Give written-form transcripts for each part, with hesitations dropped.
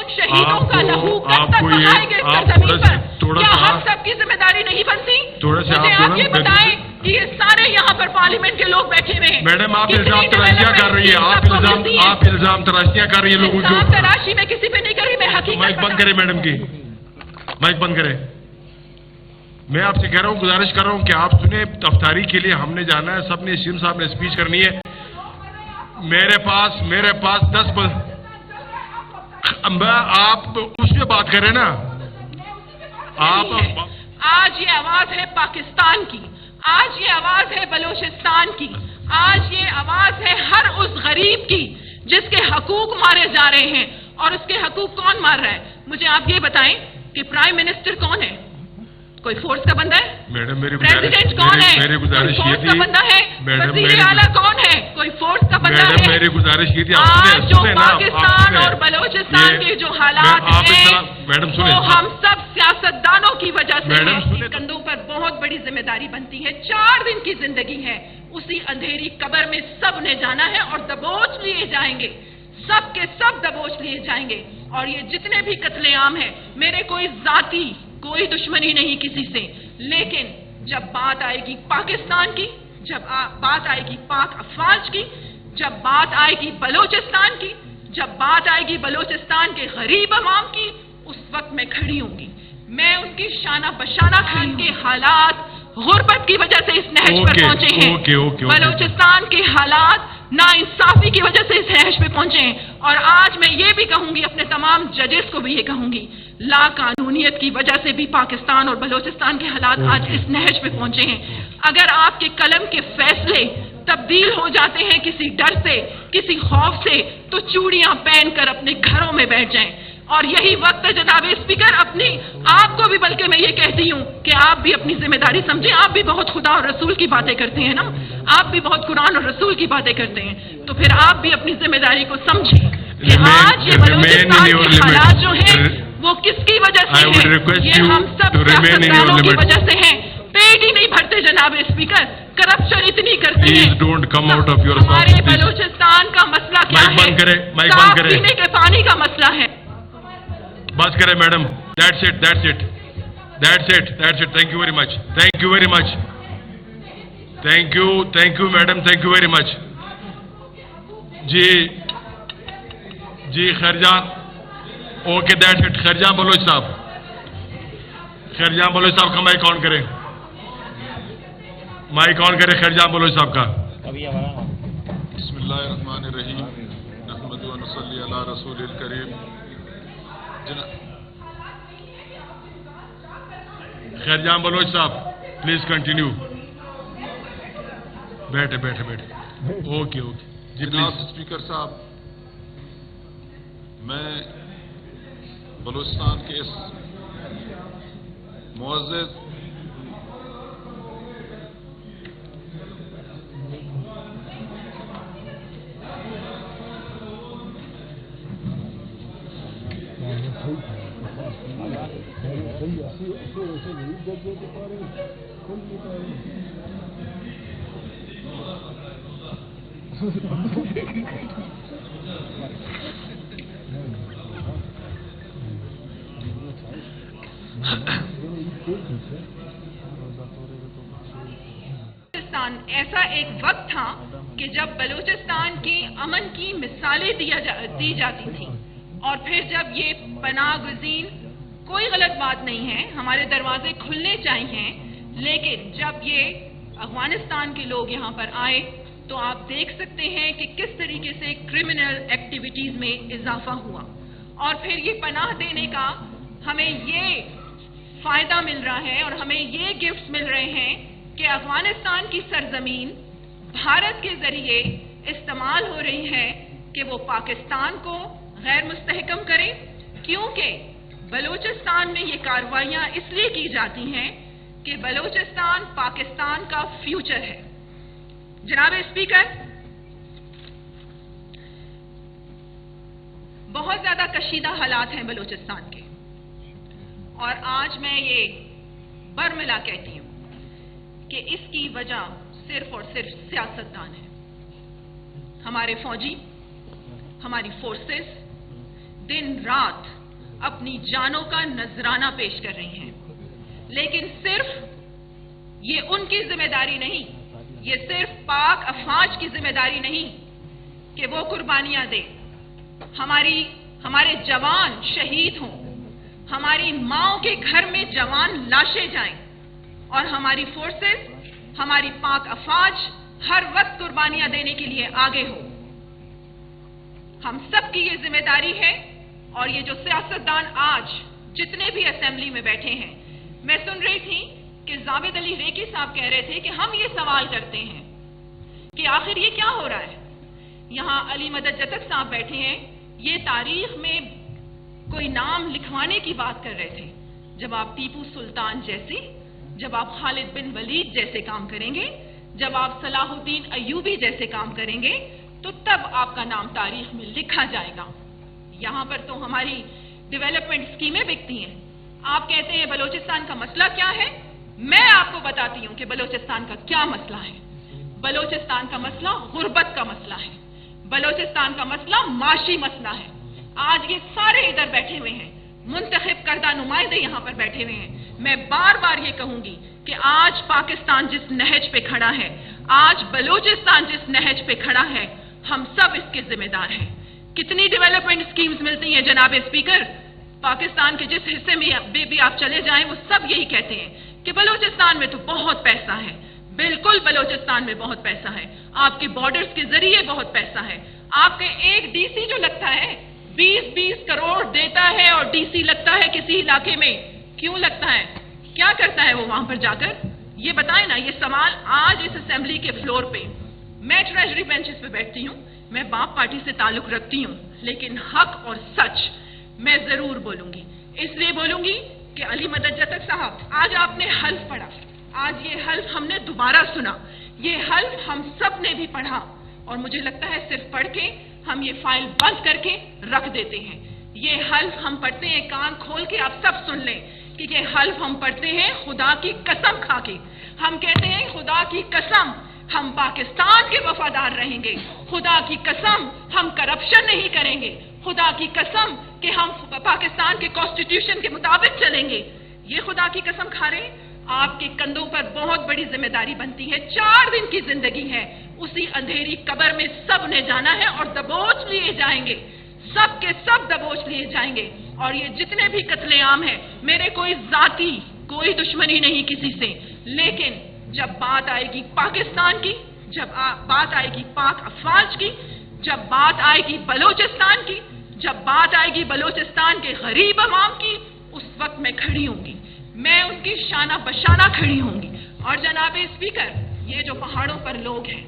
उन शहीदों का लहू कब तक बहाएंगे इस सरजमीन पर? क्या हम सब की जिम्मेदारी नहीं बनती? मुझे आप ये बताएं कि ये सारे यहाँ पर पार्लियामेंट के लोग बैठे हुए हैं। मैडम आप इल्जाम तराशियां कर रही है, आप इल्जाम तराशियां कर रही है लोगों की। इल्जाम तराशी में किसी पे नहीं कर रही, मैं हकीकत। माइक बंद करें मैडम की, माइक बंद करें। मैं आपसे कह रहा हूँ, गुजारिश कर रहा हूँ कि आप सुने, अफ्तारी के लिए हमने जाना है, सबने सीएम साहब ने स्पीच करनी है। मेरे पास 10 आप उसमें बात करें ना। आप आज ये आवाज है पाकिस्तान की, आज ये आवाज है बलूचिस्तान की, आज ये आवाज है हर उस गरीब की जिसके हकूक मारे जा रहे हैं। और उसके हकूक कौन मार रहा है? मुझे आप ये बताएं कि प्राइम मिनिस्टर कौन है? कोई फोर्स का बंदा है? मैडम मेरी प्रेसिडेंट कौन है? मेरी गुजारिश ये थी। का बंदा है? वज़ीर आला कौन है? कोई फोर्स का बंदा है? मेरी गुजारिश ये थी, आज जो पाकिस्तान और बलूचिस्तान के जो हालात हैं वो हम सब सियासतदानों की वजह से है। कंधों पर बहुत बड़ी जिम्मेदारी बनती है। 4 दिन की जिंदगी है, उसी अंधेरी कब्र में सब ने जाना है और दबोच लिए जाएंगे, सब के सब दबोच लिए जाएंगे। और ये जितने भी कत्लेआम हैं, मेरे कोई दुश्मनी नहीं किसी से, लेकिन जब बात आएगी पाकिस्तान की, जब बात आएगी पाक अफवाज की, जब बात आएगी बलूचिस्तान की, जब बात आएगी बलूचिस्तान के गरीब अवाम की, उस वक्त मैं खड़ी होंगी। मैं उनकी शाना बशाना खड़ी के हालात गुर्बत की वजह से इस नहज पर पहुंचे हैं। बलूचिस्तान के हालात नाइंसाफी की वजह से इस नहज पे पहुंचे हैं। और आज मैं ये भी कहूंगी, अपने तमाम जजेस को भी ये कहूंगी, लाकानूनियत की वजह से भी पाकिस्तान और बलूचिस्तान के हालात आज इस नहज पे पहुंचे हैं। अगर आपके कलम के फैसले तब्दील हो जाते हैं किसी डर से, किसी खौफ से, तो चूड़ियां पहनकर अपने घरों में बैठ जाएं। और यही वक्त है जनाब स्पीकर, अपनी आपको भी, बल्कि मैं ये कहती हूँ कि आप भी अपनी जिम्मेदारी समझें। आप भी बहुत खुदा और रसूल की बातें करते हैं ना, आप भी बहुत कुरान और रसूल की बातें करते हैं, तो फिर आप भी अपनी जिम्मेदारी को समझें कि आज ये बलूचिस्तान के हालात जो हैं वो किसकी वजह से है? ये हम सब सियासतदानों की वजह से हैं। पेट ही नहीं भरते जनाब स्पीकर, करप्शन इतनी करती है। हमारे बलूचिस्तान का मसला क्या है? साफ पीने के पानी का मसला है। बस करें madam, that's it, thank you very much, thank you madam, thank you very much। जी Khairjan, okay, that's it। Khairjan Baloch साहब का माइक ऑन करें, खैरजान बलोच साहब का। बिस्मिल्लाहिर्रहमानिर्रहीम, नहमदु व नसल्ली अला रसूलिल करीम। खैरजान बलोच साहब प्लीज कंटिन्यू। बैठे ओके जी प्लीज। स्पीकर साहब, मैं बलूचिस्तान के इस मुअज़्ज़ज़ ऐसा एक वक्त था कि जब बलूचिस्तान की अमन की मिसालें दी जाती थी, और फिर जब ये पनाह गुज़ीन, कोई गलत बात नहीं है, हमारे दरवाजे खुलने चाहिए, लेकिन जब ये अफगानिस्तान के लोग यहाँ पर आए तो आप देख सकते हैं कि किस तरीके से क्रिमिनल एक्टिविटीज में इजाफा हुआ। और फिर ये पनाह देने का हमें ये फायदा मिल रहा है और हमें ये गिफ्ट्स मिल रहे हैं कि अफगानिस्तान की सरजमीन भारत के जरिए इस्तेमाल हो रही है कि वो पाकिस्तान को गैर मुस्तहकम करे, क्योंकि बलूचिस्तान में ये कार्रवाइयां इसलिए की जाती हैं कि बलूचिस्तान पाकिस्तान का फ्यूचर है। जनाब स्पीकर, बहुत ज्यादा कशीदा हालात हैं बलूचिस्तान के, और आज मैं ये बरमिला कहती हूं कि इसकी वजह सिर्फ और सिर्फ सियासतदान है। हमारे फौजी, हमारी फोर्सेस दिन रात अपनी जानों का नजराना पेश कर रही हैं। लेकिन सिर्फ ये उनकी जिम्मेदारी नहीं, ये सिर्फ पाक अफवाज की जिम्मेदारी नहीं कि वो कुर्बानियां दे, हमारे जवान शहीद हों, हमारी माओं के घर में जवान लाशें जाएं और हमारी फोर्सेस, हमारी पाक अफवाज हर वक्त कुर्बानियां देने के लिए आगे हो। हम सब की ये जिम्मेदारी है। और ये जो सियासतदान आज जितने भी असेंबली में बैठे हैं, मैं सुन रही थी कि जावेद अली रेकी साहब कह रहे थे कि हम ये सवाल करते हैं कि आखिर ये क्या हो रहा है। यहां अली मदद जतक साहब बैठे हैं, ये तारीख में कोई नाम लिखवाने की बात कर रहे थे। जब आप टीपू सुल्तान जैसी, जब आप खालिद बिन वलीद जैसे काम करेंगे, जब आप सलाहुद्दीन अय्यूबी जैसे काम करेंगे, तो तब आपका नाम तारीख में लिखा जाएगा। यहां पर तो हमारी डेवलपमेंट स्कीमें बिकती हैं। आप कहते हैं बलोचिस्तान का मसला क्या है, मैं आपको बताती हूं कि बलोचिस्तान का क्या मसला है। बलोचिस्तान का मसला गुर्बत का मसला है, बलोचिस्तान का मसला माशी मसला है। आज ये सारे इधर बैठे हुए हैं, मुंतखब करदा नुमाइंदे यहां पर बैठे हुए हैं। मैं बार बार ये कहूंगी कि आज पाकिस्तान जिस नहज पे खड़ा है, आज बलोचिस्तान जिस नहज पे खड़ा है, हम सब इसके जिम्मेदार हैं। कितनी डेवलपमेंट स्कीम्स मिलती हैं जनाब स्पीकर, पाकिस्तान के जिस हिस्से में भी आप चले जाएं, वो सब यही कहते हैं कि बलोचिस्तान में तो बहुत पैसा है। बिल्कुल बलोचिस्तान में बहुत पैसा है, आपके बॉर्डर्स के जरिए बहुत पैसा है। आपके एक डीसी जो लगता है 20-20 करोड़ देता है और डीसी लगता है किसी इलाके में, क्यों लगता है, क्या करता है वो वहां पर जाकर, ये बताएं ना। ये सवाल आज इस असेंबली के फ्लोर पे, मैं ट्रेजरी बेंचेस पे बैठती हूं, मैं बाप पार्टी से ताल्लुक रखती हूं, लेकिन हक और सच मैं जरूर बोलूंगी। इसलिए बोलूंगी कि अली मदद जतक साहब, आज आपने हल्फ पढ़ा, आज ये हल्फ हमने दोबारा सुना, ये हल्फ हम सब ने भी पढ़ा, और मुझे लगता है सिर्फ पढ़ के हम ये फाइल बंद करके रख देते हैं। ये हल्फ हम पढ़ते हैं, कान खोल के आप सब सुन लें कि ये हल्फ हम पढ़ते हैं खुदा की कसम खा के। हम कहते हैं खुदा की कसम हम पाकिस्तान के वफादार रहेंगे, खुदा की कसम हम करप्शन नहीं करेंगे, खुदा की कसम कि हम पाकिस्तान के कॉन्स्टिट्यूशन के मुताबिक चलेंगे। ये खुदा की कसम खा रहे हैं। आपके कंधों पर बहुत बड़ी जिम्मेदारी बनती है। 4 दिन की जिंदगी है, उसी अंधेरी कब्र में सब ने जाना है और दबोच लिए जाएंगे, सब के सब दबोच लिए जाएंगे। और ये जितने भी कत्लेआम हैं, मेरे कोई जाती कोई दुश्मनी नहीं किसी से, लेकिन जब बात आएगी पाकिस्तान की, जब बात आएगी पाक अफवाज की, जब बात आएगी बलोचिस्तान की, जब बात आएगी बलोचिस्तान के गरीब अवाम की, उस वक्त मैं खड़ी होंगी, मैं उनकी शाना बशाना खड़ी होंगी। और जनाब स्पीकर, ये जो पहाड़ों पर लोग हैं,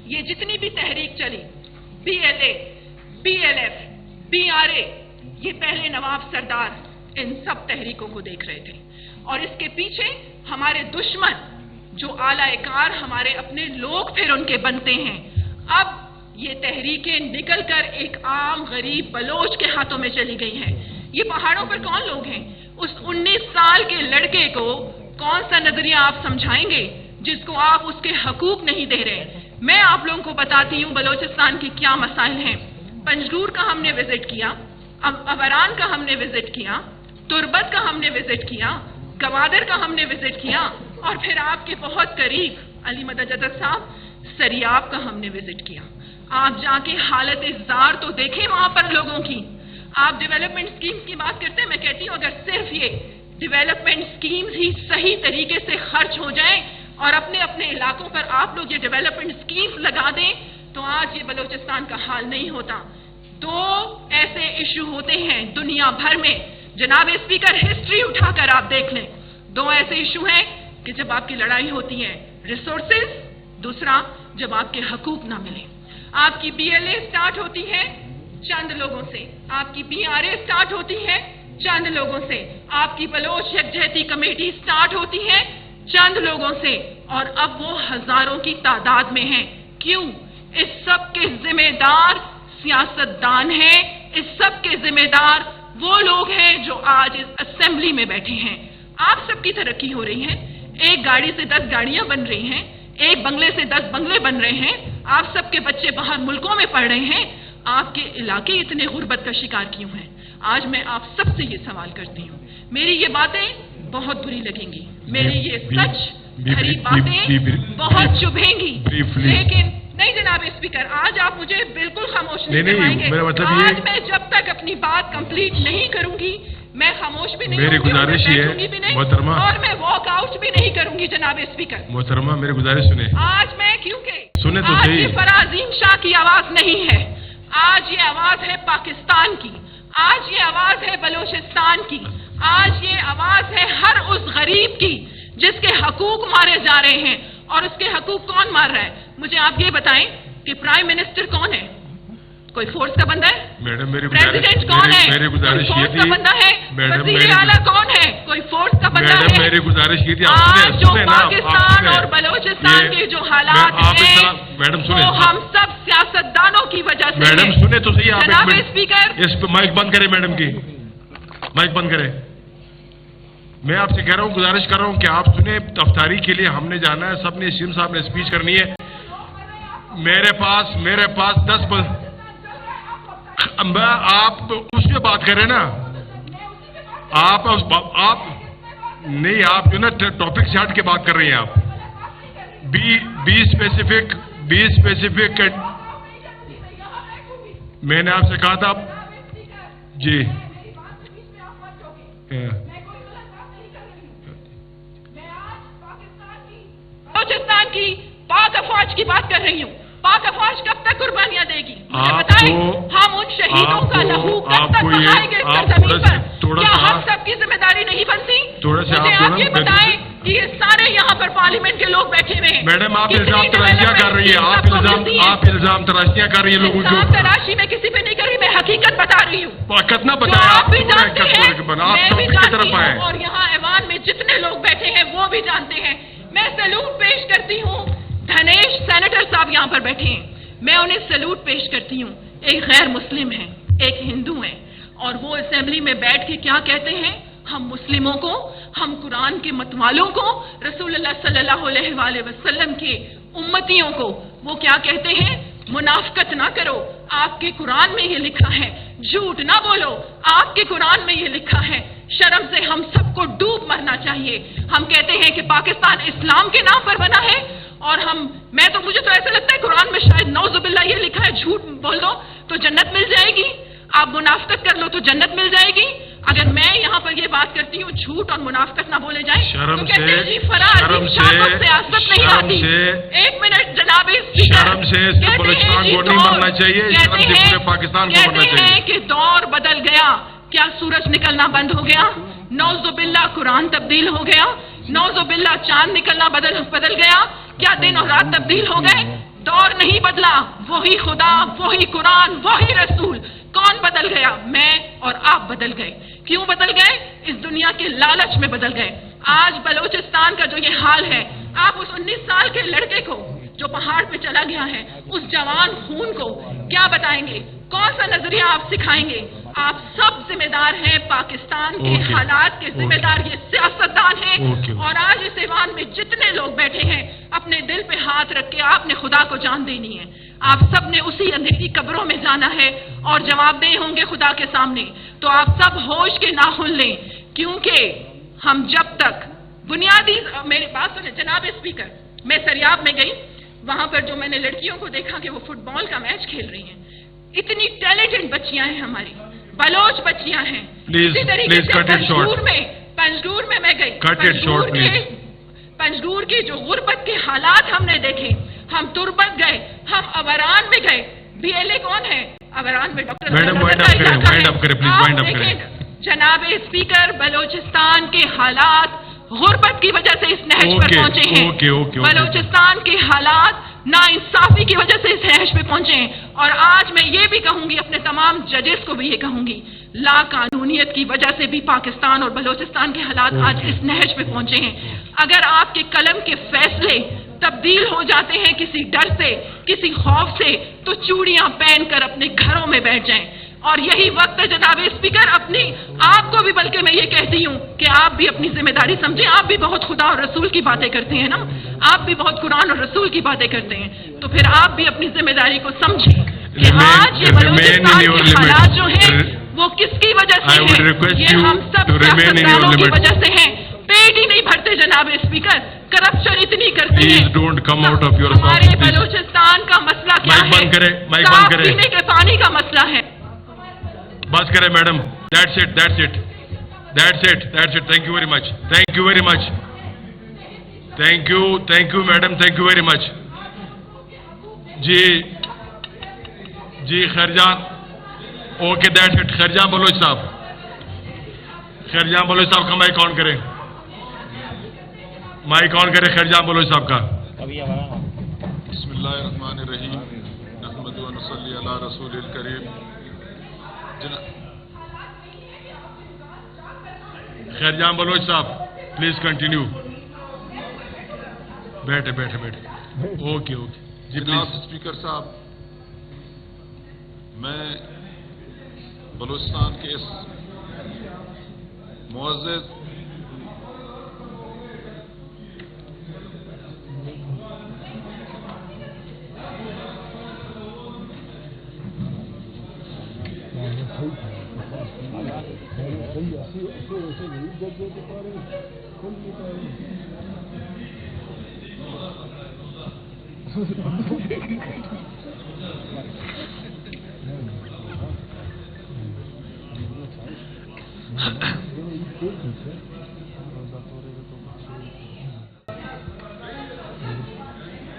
ये जितनी भी तहरीक चली, BLA, BLF, BRA, ये पहले नवाब सरदार इन सब तहरीकों को देख रहे थे, और इसके पीछे हमारे दुश्मन जो आलाएकार हमारे अपने लोग फिर उनके बनते हैं। अब ये तहरीकें निकलकर एक आम गरीब बलोच के हाथों में चली गई हैं। ये पहाड़ों पर कौन लोग हैं? उस 19 साल के लड़के को कौन सा नजरिया आप समझाएंगे जिसको आप उसके हकूक नहीं दे रहे? मैं आप लोगों को बताती हूँ बलोचिस्तान की क्या मसाइल हैं। पंजगूर का हमने विजिट किया, अबरान का हमने विजिट किया, तुर्बत का हमने विजिट किया, गवादर का हमने विजिट किया, और फिर आपके बहुत करीब अली मदद जतक साहब सरियाब का हमने विजिट किया। आप जाके हालत इज़्ज़ार तो देखें वहां पर लोगों की। आप डेवलपमेंट स्कीम्स की बात करते हैं, मैं कहती हूँ अगर सिर्फ ये डेवलपमेंट स्कीम्स ही सही तरीके से खर्च हो जाएं और अपने अपने इलाकों पर आप लोग ये डेवलपमेंट स्कीम्स लगा दें, तो आज ये बलोचिस्तान का हाल नहीं होता। 2 ऐसे इशू होते हैं दुनिया भर में, जनाब स्पीकर, हिस्ट्री उठाकर आप देख लें। 2 ऐसे इशू हैं कि जब आपकी लड़ाई होती है रिसोर्सेज, दूसरा जब आपके हकूक ना मिले। आपकी BLA स्टार्ट होती है चंद लोगों से, आपकी BRA स्टार्ट होती है चंद लोगों से, आपकी बलोच यकजहती कमेटी स्टार्ट होती है चंद लोगों से, और अब वो हजारों की तादाद में हैं। क्यों? इस सब के जिम्मेदार सियासतदान हैं, इस सब के जिम्मेदार वो लोग हैं जो आज इस असेंबली में बैठे हैं। आप सबकी तरक्की हो रही है, एक गाड़ी से 10 गाड़ियां बन रही हैं, एक बंगले से 10 बंगले बन रहे हैं, आप सबके बच्चे बाहर मुल्कों में पढ़ रहे हैं, آپ کے علاقے اتنے غربت کا شکار کیوں ہیں؟ آج میں آپ سب سے یہ سوال کرتی ہوں. میری یہ باتیں بہت بری لگیں گی, میری یہ سچ بھری باتیں بہت چبھیں گی, لیکن نہیں جناب اسپیکر, آج آپ مجھے بالکل خاموش نہیں کروائیں گے. آج میں جب تک اپنی بات کمپلیٹ نہیں کروں گی میں خاموش بھی نہیں میری گزارش یہ ہے محترمہ, اور میں واک آؤٹ بھی نہیں کروں گی جناب اسپیکر. محترمہ میری گزارش سنیں. آج میں کیونکہ سنیں تو آج صحیح. یہ فرازین شاہ کی آواز نہیں ہے, آج یہ آواز ہے پاکستان کی, آج یہ آواز ہے بلوچستان کی, آج یہ آواز ہے ہر اس غریب کی جس کے حقوق مارے جا رہے ہیں. اور اس کے حقوق کون مار رہا ہے؟ مجھے آپ یہ بتائیں کہ پرائم منسٹر کون ہے؟ کوئی فورس کا بندہ ہے؟ میڈم میری پریزیڈنٹ کون ہے؟ میری گزارش یہ تھی. کا بندہ ہے؟ وزیر اعلیٰ کون ہے؟ کوئی فورس کا بندہ ہے؟ میری گزارش یہ تھی. آج جو پاکستان اور بلوچستان کے جو حالات ہیں وہ ہم سب سیاستدانوں کی وجہ سے. میڈم سنیں تو صحیح. آپ جناب اسپیکر اس پہ مائک بند کریں. میڈم کی مائک بند کریں. میں آپ سے کہہ رہا ہوں, گزارش کر رہا ہوں کہ آپ سنیں. افطاری کے لیے ہم نے جانا ہے, سب نے شیم صاحب نے اسپیچ کرنی ہے. میرے پاس 10 آپ اس پہ بات کریں نا. آپ نہیں, آپ جو نا ٹاپک سے ہٹ کے بات کر رہی ہیں. آپ بی اسپیسیفک میں نے آپ سے کہا تھا. جی بلوچستان کی پاک افواج کی بات کر رہی ہوں. پاک افواج کب تک قربانیاں دے گی؟ مجھے بتائیں, ہم ان شہیدوں کا لہو کب تک بہائیں گے اس زمین پر؟ کیا ہم سب کی ذمہ داری نہیں بنتی؟ مجھے آپ یہ بتائیں کہ یہ سارے یہاں پر پارلیمنٹ کے لوگ بیٹھے ہوئے ہیں. میڈم آپ الزام تراشیاں کر رہی ہیں. آپ الزام تراشیاں کر رہی ہیں لوگوں کو. الزام تراشی میں کسی پہ نہیں کر رہی, میں حقیقت بتا رہی ہوں. کتنا بتایا آپ بھی جانتے ہیں, میں بھی جانتی ہوں, آئے. اور یہاں ایوان میں جتنے لوگ بیٹھے ہیں وہ بھی جانتے ہیں. میں سیلوٹ پیش کرتی ہوں. دھنیش سینیٹر صاحب یہاں پر بیٹھے ہیں, میں انہیں سیلوٹ پیش کرتی ہوں. ایک غیر مسلم ہے, ایک ہندو ہے, اور وہ اسمبلی میں بیٹھ کے کیا کہتے ہیں؟ ہم مسلموں کو, ہم قرآن کے متوالوں کو, رسول اللہ صلی اللہ علیہ وآلہ وسلم کے امتیوں کو وہ کیا کہتے ہیں؟ منافقت نہ کرو, آپ کے قرآن میں یہ لکھا ہے. جھوٹ نہ بولو, آپ کے قرآن میں یہ لکھا ہے. شرم سے ہم سب کو ڈوب مرنا چاہیے. ہم کہتے ہیں کہ پاکستان اسلام کے نام پر بنا ہے, اور مجھے تو ایسا لگتا ہے قرآن میں شاید نعوذ باللہ یہ لکھا ہے جھوٹ بول دو تو جنت مل جائے گی, آپ منافقت کر لو تو جنت مل جائے گی. اگر میں یہاں پر یہ بات کرتی ہوں جھوٹ اور منافقت نہ بولے جائیں تو کہتے ہیں جی فرار سیاست نہیں آتی. ایک منٹ جناب شرم سے بلوچستان کو نہیں مرنا چاہیے, شرم سے پورے پاکستان کو مرنا چاہیے. کہ دور بدل گیا, کیا سورج نکلنا بند ہو گیا؟ نعوذ باللہ قرآن تبدیل ہو گیا, نعوذ باللہ چاند نکلنا بدل گیا, کیا دن اور رات تبدیل ہو گئے؟ دور نہیں بدلا, وہی خدا, وہی قرآن, وہی رسول. کون بدل گیا؟ میں اور آپ بدل گئے. کیوں بدل گئے؟ اس دنیا کے لالچ میں بدل گئے. آج بلوچستان کا جو یہ حال ہے, آپ اس 19 سال کے لڑکے کو جو پہاڑ پہ چلا گیا ہے, اس جوان خون کو کیا بتائیں گے؟ کون سا نظریہ آپ سکھائیں گے؟ آپ سب ذمہ دار ہیں, پاکستان کے حالات کے ذمہ دار یہ سیاستدان ہیں. اور آج اس ایوان میں جتنے لوگ بیٹھے ہیں, اپنے دل پہ ہاتھ رکھ کے آپ نے خدا کو جان دینی ہے. آپ سب نے اسی اندھیری قبروں میں جانا ہے اور جواب دہ ہوں گے خدا کے سامنے. تو آپ سب ہوش کے ناخن لیں, کیونکہ ہم جب تک بنیادی, میری بات سنیں جناب اسپیکر, میں سریاب میں گئی, وہاں پر جو میں نے لڑکیوں کو دیکھا کہ وہ فٹ بال کا میچ کھیل رہی ہیں. اتنی ٹیلنٹڈ بچیاں ہیں ہماری, بلوچ بچیاں ہیں. اسی طریقے سے پنجگور میں میں گئی, پنجگور کی جو غربت کے حالات ہم نے دیکھے. ہم تربت گئے, ہم ابران میں گئے. BLA کون ہے ابران میں؟ ڈاکٹر. جناب اسپیکر, بلوچستان کے حالات غربت کی وجہ سے اس نہج پر پہنچے ہیں. بلوچستان کے حالات نا انصافی کی وجہ سے اس نہج پہ پہنچے ہیں. اور آج میں یہ بھی کہوں گی, اپنے تمام ججز کو بھی یہ کہوں گی, لا قانونیت کی وجہ سے بھی پاکستان اور بلوچستان کے حالات آج اس نہج پہ پہنچے ہیں. اگر آپ کے قلم کے فیصلے تبدیل ہو جاتے ہیں کسی ڈر سے, کسی خوف سے, تو چوڑیاں پہن کر اپنے گھروں میں بیٹھ جائیں. اور یہی وقت ہے جناب اسپیکر, آپ کو بھی بلکہ میں یہ کہتی ہوں کہ آپ بھی اپنی ذمہ داری سمجھیں. آپ بھی بہت خدا اور رسول کی باتیں کرتے ہیں نا, آپ بھی بہت قرآن اور رسول کی باتیں کرتے ہیں, تو پھر آپ بھی اپنی ذمہ داری کو سمجھیں. کہ آج یہ بلوچستان کے حالات جو ہیں وہ کس کی وجہ سے ہیں؟ یہ ہم سب سیاستدانوں کی وجہ سے ہیں. پیٹ ہی نہیں بھرتے جناب اسپیکر, کرپشن اتنی کرتے ہیں. ہمارے بلوچستان کا مسئلہ کیا ہے؟ صاف پینے کے پانی کا مسئلہ ہے. بس کرے madam. That's it. Thank you very much. Thank you madam. Thank you very much. جی خیرجان. Okay that's it. Khairjan Baloch صاحب کا مائک آن کریں. خیرجان بلوچ صاحب کا. بسم اللہ الرحمن الرحیم. نحمد و نصلی علی رسول الکریم. خیرجان بلوچ صاحب پلیز کنٹینیو. بیٹھے. اوکے جی جناب پلیز. اسپیکر صاحب, میں بلوچستان کے اس معزز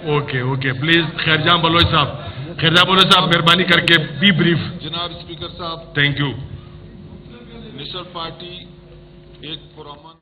اوکے پلیز. خیرجان بلوچ صاحب مہربانی کر کے بی بریف. جناب اسپیکر صاحب, تھینک یو. نیشنل پارٹی ایک پرامن